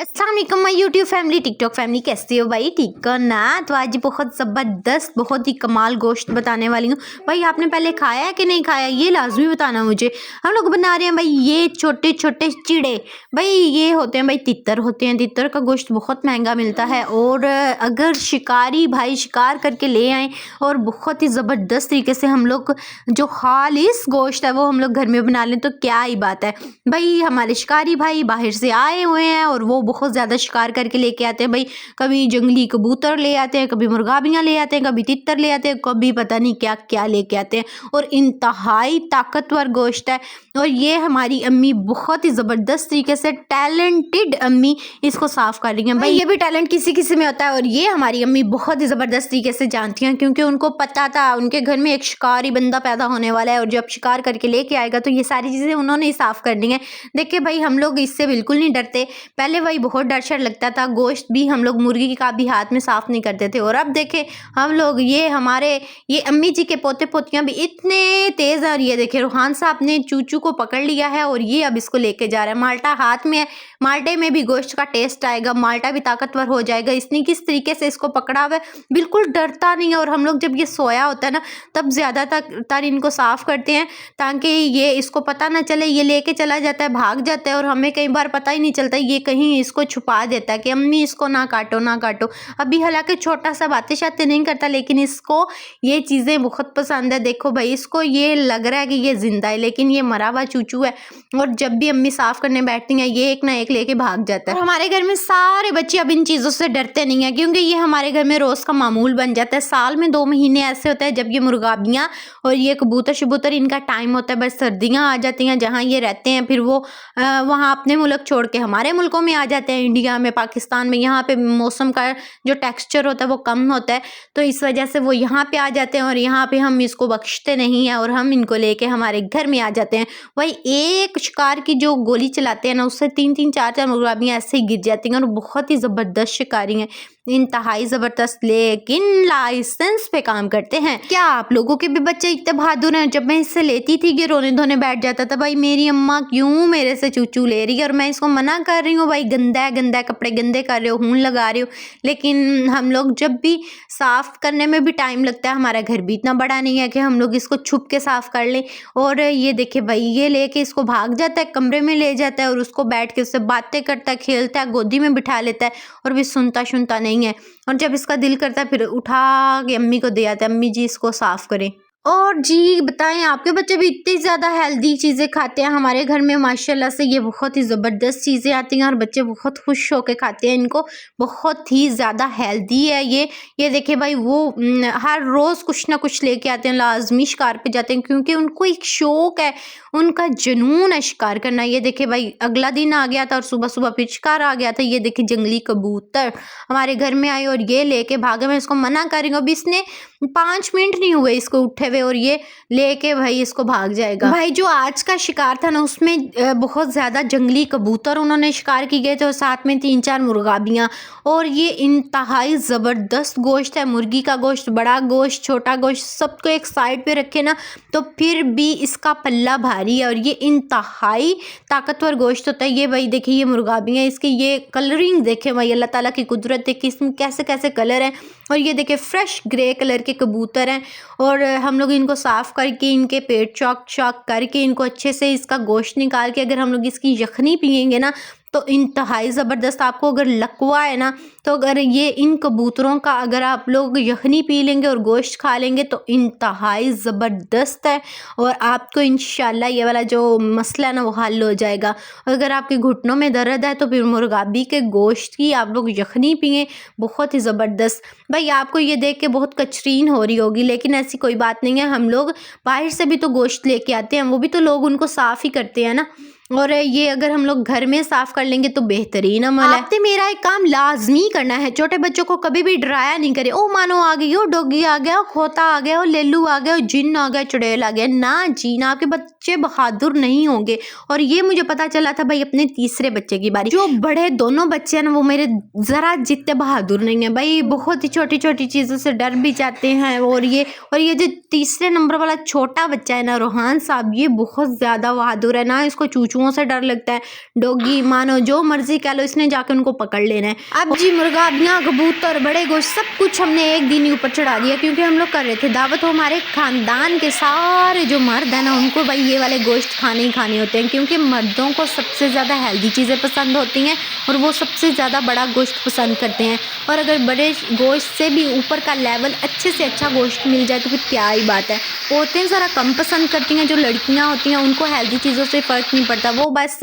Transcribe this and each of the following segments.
अस्सलाम वालेकुम my YouTube family, TikTok family, कैसे हो भाई? ठीक हो ना? तो आज बहुत ज़बरदस्त, बहुत ही कमाल गोश्त बताने वाली हूँ। भाई आपने पहले खाया है कि नहीं खाया, ये लाजमी बताना मुझे। हम लोग बना रहे हैं भाई ये छोटे छोटे चिड़े। भाई ये होते हैं भाई तितर होते हैं। तितर का गोश्त बहुत महंगा मिलता है और अगर शिकारी भाई शिकार करके ले आएँ और बहुत ही ज़बरदस्त तरीके से हम लोग जो खालिस गोश्त है वो हम लोग घर में बना लें तो क्या ही बात है। भाई हमारे शिकारी भाई बाहर से आए हुए हैं और वो बहुत ज़्यादा शिकार करके लेके आते हैं भाई। कभी जंगली कबूतर ले आते हैं, कभी मुर्गाबियाँ ले आते हैं, कभी तितर ले आते हैं, कभी पता नहीं क्या क्या लेके आते हैं और इंतहाई ताकतवर गोश्त है। और ये हमारी अम्मी बहुत ही ज़बरदस्त तरीके से, टैलेंटेड अम्मी इसको साफ़ कर रही हैं। भाई ये भी टैलेंट किसी किसी में होता है और ये हमारी अम्मी बहुत ही ज़बरदस्त तरीके से जानती हैं, क्योंकि उनको पता था उनके घर में एक शिकारी बंदा पैदा होने वाला है और जब शिकार करके लेके आएगा तो ये सारी चीज़ें उन्होंने ही साफ़ करनी है। देखिए भाई हम लोग इससे बिल्कुल नहीं डरते। पहले भाई बहुत डर शर लगता था, गोश्त भी हम लोग मुर्गी का भी हाथ में साफ़ नहीं करते थे। और अब देखें हम लोग, ये हमारे ये अम्मी जी के पोते पोतियाँ भी इतने तेज़ हैं। और ये देखिए रूहान साहब ने चूचू को पकड़ लिया है और ये अब इसको लेके जा रहा है। माल्टा हाथ में है, माल्टे में भी गोश्त का टेस्ट आएगा, माल्टा भी ताकतवर हो जाएगा। इसने किस तरीके से इसको पकड़ा हुआ है, बिल्कुल डरता नहीं है। और हम लोग जब ये सोया होता है ना तब ज़्यादातर इनको साफ़ करते हैं ताकि ये इसको पता ना चले, ये लेके चला जाता है, भाग जाता है और हमें कई बार पता ही नहीं चलता, ये कहीं इसको छुपा देता है कि अम्मी इसको ना काटो ना काटो। अभी हालांकि छोटा सा बातें शातें नहीं करता लेकिन इसको ये चीज़ें बहुत पसंद है। देखो भाई इसको ये लग रहा है कि ये जिंदा है लेकिन ये मरा हुआ चूचू है। और जब भी अम्मी साफ़ करने बैठती हैं ये एक ना एक लेके भाग जाता है। और हमारे घर में सारे बच्चे अब इन चीज़ों से डरते नहीं हैं, क्योंकि ये हमारे घर में रोज़ का मामूल बन जाता है। साल में 2 महीने ऐसे होते हैं जब ये मुर्गाबियाँ और ये कबूतर शबूतर इनका टाइम होता है। बस सर्दियाँ आ जाती हैं जहाँ ये रहते हैं, फिर वो वहाँ अपने मुल्क छोड़ के हमारे मुल्कों में आ जाते हैं, इंडिया में, पाकिस्तान में। यहाँ पे मौसम का जो टेक्सचर होता है वो कम होता है तो इस वजह से वो यहाँ पे आ जाते हैं और यहाँ पे हम इसको बख्शते नहीं हैं और हम इनको लेके हमारे घर में आ जाते हैं। वही एक शिकार की जो गोली चलाते हैं ना उससे 3-3 4-4 मुर्गाबियाँ ऐसे ही गिर जाती हैं और बहुत ही ज़बरदस्त शिकारी हैं, इंतहाई ज़बरदस्त, लेकिन लाइसेंस पे काम करते हैं। क्या आप लोगों के भी बच्चे इतने बहादुर हैं? जब मैं इससे लेती थी ये रोने धोने बैठ जाता था, भाई मेरी अम्मा क्यों मेरे से चूचू ले रही है और मैं इसको मना कर रही हूँ, भाई गंदा है गंदा है, कपड़े गंदे कर रहे हो, खून लगा रहे हो। लेकिन हम लोग जब भी साफ़ करने में भी टाइम लगता है, हमारा घर भी इतना बड़ा नहीं है कि हम लोग इसको छुप के साफ़ कर लें। और ये देखिए भाई ये लेके इसको भाग जाता है, कमरे में ले जाता है और उसको बैठ के उससे बातें करता है, खेलता है, गोदी में बिठा लेता है और भी सुनता नहीं है। और जब इसका दिल करता है फिर उठा के अम्मी को दे आता है, अम्मी जी इसको साफ़ करें। और जी बताएं आपके बच्चे भी इतनी ज़्यादा हेल्दी चीज़ें खाते हैं? हमारे घर में माशाल्लाह से ये बहुत ही ज़बरदस्त चीज़ें आती हैं और बच्चे बहुत खुश होकर खाते हैं इनको। बहुत ही ज़्यादा हेल्दी है ये देखिए भाई वो हर रोज़ कुछ ना कुछ लेके आते हैं, लाजमी शिकार पे जाते हैं क्योंकि उनको एक शौक़ है, उनका जुनून है शिकार करना। ये देखिए भाई अगला दिन आ गया था और सुबह सुबह फिर शिकार आ गया था। ये देखिए जंगली कबूतर हमारे घर में आए और ये लेके भागे। मैं इसको मना कर रही हूँ, अभी इसने 5 मिनट नहीं हुए इसको उठे हुए और ये लेके भाई इसको भाग जाएगा। भाई जो आज का शिकार था ना उसमें बहुत ज़्यादा जंगली कबूतर उन्होंने शिकार की गए थे और साथ में 3-4 मुर्गाबियाँ। और ये इंतहाई ज़बरदस्त गोश्त है, मुर्गी का गोश्त, बड़ा गोश्त, छोटा गोश्त, सबको एक साइड पे रखे ना तो फिर भी इसका पल्ला भारी है और ये इंतहाई ताकतवर गोश्त होता है। ये भाई देखिए ये मुर्गाबियाँ, इसकी ये कलरिंग देखें भाई, अल्लाह ताला की कुदरत है कि इसमें कैसे कैसे कलर हैं। और ये देखिए फ्रेश ग्रे कलर के कबूतर हैं और हम लोग इनको साफ़ करके इनके पेट चॉक चॉक करके इनको अच्छे से इसका गोश्त निकाल के अगर हम लोग इसकी यखनी पियेंगे ना तो इंतहाई ज़बरदस्त। आपको अगर लकवा है ना तो अगर ये इन कबूतरों का अगर आप लोग यखनी पी लेंगे और गोश्त खा लेंगे तो इंतहाई ज़बरदस्त है और आपको इंशाल्लाह ये वाला जो मसला है ना वो हल हो जाएगा। अगर आपके घुटनों में दर्द है तो फिर मुर्गाबी के गोश्त की आप लोग यखनी पिएँ, बहुत ही ज़बरदस्त। भाई आपको ये देख के बहुत कचरीन हो रही होगी लेकिन ऐसी कोई बात नहीं है, हम लोग बाहर से भी तो गोश्त लेके आते हैं, वो भी तो लोग उनको साफ़ ही करते हैं ना। और ये अगर हम लोग घर में साफ़ कर लेंगे तो बेहतरीन अमल है। आपने मेरा एक काम लाजमी करना है, छोटे बच्चों को कभी भी डराया नहीं करे। ओ मानो आ गई हो, डॉगी आ गया हो, खोता आ गया हो, लेलू आ गया हो, जिन्न आ गया, चुड़ैल आ गया, ना जी ना, आपके बच्चे बहादुर नहीं होंगे। और ये मुझे पता चला था भाई अपने तीसरे बच्चे की बारी। जो बड़े दोनों बच्चे हैं ना वो मेरे ज़रा जितने बहादुर नहीं है भाई, बहुत ही छोटी छोटी चीज़ों से डर भी जाते हैं। और ये जो तीसरे नंबर वाला छोटा बच्चा है ना रूहान साहब, ये बहुत ज़्यादा बहादुर है ना, इसको चूचू कछुओं से डर लगता है, डॉगी मानो जो मर्जी कह लो, इसने जाके उनको पकड़ लेना है। अब जी मुर्गाबियाँ, कबूतर, बड़े गोश्त सब कुछ हमने एक दिन ही ऊपर चढ़ा दिया, क्योंकि हम लोग कर रहे थे दावत। हमारे खानदान के सारे जो मर्द हैं ना, उनको भाई ये वाले गोश्त खाने ही खाने होते हैं, क्योंकि मर्दों को सबसे ज़्यादा हेल्दी चीज़ें पसंद होती हैं और वो सबसे ज़्यादा बड़ा गोश्त पसंद करते हैं। और अगर बड़े गोश्त से भी ऊपर का लेवल अच्छे से अच्छा गोश्त मिल जाए तो फिर क्या ही बात है। औरतें ज़रा कम पसंद करती हैं, जो लड़कियां होती हैं उनको हेल्दी चीज़ों से फ़र्क नहीं पड़ता। वो बस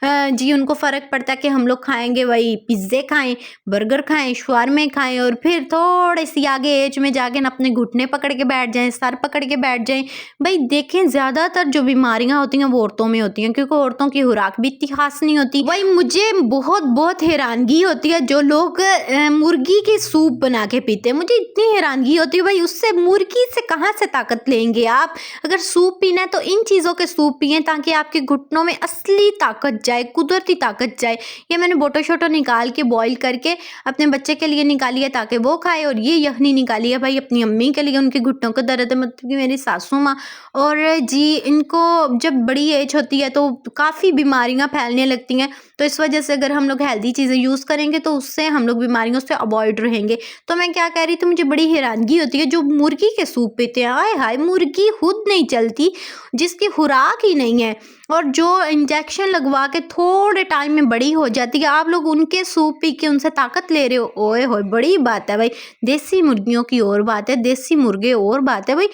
जी उनको फ़र्क पड़ता है कि हम लोग खाएंगे वही पिज़्ज़े खाएं, बर्गर खाएं, शवारमे खाएं और फिर थोड़ी सी आगे एज में जाके ना अपने घुटने पकड़ के बैठ जाएं, सर पकड़ के बैठ जाएं। भाई देखें, ज़्यादातर जो बीमारियां होती हैं वो औरतों में होती हैं, क्योंकि औरतों की खुराक भी इतनी खास नहीं होती। भाई मुझे बहुत हैरानगी होती है जो लोग मुर्गी के सूप बना के पीते हैं। मुझे इतनी हैरानगी होती है, भाई उससे मुर्गी से कहाँ से ताकत लेंगे आप? अगर सूप पीना है तो इन चीज़ों के सूप पिए ताकि आपके घुटनों में असली ताकत जाए, कुदरती ताकत जाए। ये मैंने बोटो शोटो निकाल के बॉईल करके अपने बच्चे के लिए निकाली है ताकि वो खाए, और ये यखनी निकाली है भाई अपनी अम्मी के लिए, उनके घुटनों का दर्द है, मतलब कि मेरी सासू माँ। और जी इनको जब बड़ी एज होती है तो काफ़ी बीमारियाँ फैलने लगती हैं, तो इस वजह से अगर हम लोग हेल्दी चीज़ें यूज़ करेंगे तो उससे हम लोग बीमारियों से अवॉइड रहेंगे। तो मैं क्या कह रही थी, मुझे बड़ी हैरानगी होती है जो मुर्गी के सूप पीते हैं। आय हाय, मुर्गी खुद नहीं चलती, जिसकी खुराक ही नहीं है और जो इंजेक्शन लगवा के थोड़े टाइम में बड़ी हो जाती है, आप लोग उनके सूप पी के उनसे ताकत ले रहे हो। ओए होए, बड़ी बात है भाई। देसी मुर्गियों की और बात है, देसी मुर्गे और बात है भाई।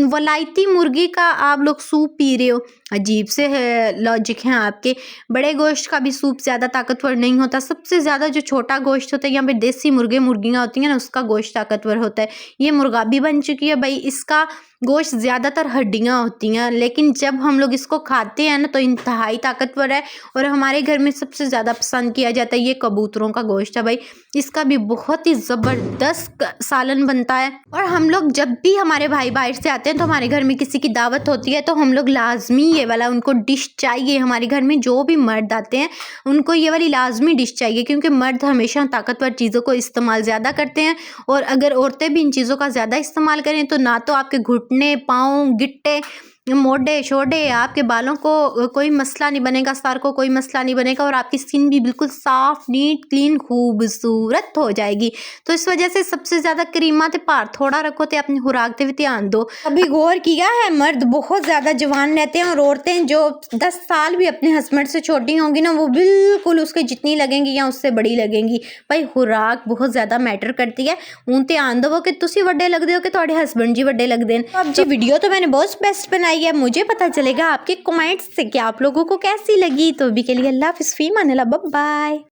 वलायती मुर्गी का आप लोग सूप पी रहे हो, अजीब से है लॉजिक हैं आपके। बड़े गोश्त का भी सूप ज़्यादा ताकतवर नहीं होता, सबसे ज़्यादा जो छोटा गोश्त होता है या फिर देसी मुर्गियाँ होती हैं ना, उसका गोश्त ताकतवर होता है। ये मुर्गाबी बन चुकी है भाई, इसका गोश्त ज़्यादातर हड्डियाँ होती हैं, लेकिन जब हम लोग इसको खाते हैं ना तो इंतहाई ताकतवर है। और हमारे घर में सबसे ज़्यादा पसंद किया जाता है ये कबूतरों का गोश्त है भाई, इसका भी बहुत ही ज़बरदस्त सालन बनता है। और हम लोग जब भी हमारे भाई बाहर से आते हैं तो हमारे घर में किसी की दावत होती है तो हम लोग लाजमी ये वाला उनको डिश चाहिए। हमारे घर में जो भी मर्द आते हैं उनको ये वाली लाजमी डिश चाहिए, क्योंकि मर्द हमेशा ताकतवर चीज़ों को इस्तेमाल ज़्यादा करते हैं, और अगर औरतें भी इन चीज़ों का ज़्यादा इस्तेमाल करें तो ना तो आपके घुटने, पाँव, गिट्टे, मोटे छोटे, आपके बालों को कोई मसला नहीं बनेगा, सर को कोई मसला नहीं बनेगा, और आपकी स्किन भी बिल्कुल साफ, नीट, क्लीन, खूबसूरत हो जाएगी। तो इस वजह से सबसे ज़्यादा क्रीमा ते भार थोड़ा रखो तो अपनी खुराक पे ध्यान दो। अभी गौर किया है, मर्द बहुत ज़्यादा जवान रहते हैं और औरतें जो 10 साल भी अपने हस्बैंड से छोटी होंगी ना, वो बिल्कुल उसके जितनी लगेंगी या उससे बड़ी लगेंगी। भाई खुराक बहुत ज़्यादा मैटर करती है। ऊँ ध्यान दो कि तुसी वड्डे लगदे हो कि तुहाडे हस्बैंड जी वड्डे लगदे हैं। अब जी वीडियो तो मैंने बहुत बेस्ट बनाई है, मुझे पता चलेगा आपके कमेंट्स से कि आप लोगों को कैसी लगी। तो अभी के लिए अल्लाह हाफ़िज़, फ़ी अमान अल्लाह, बाय बाय।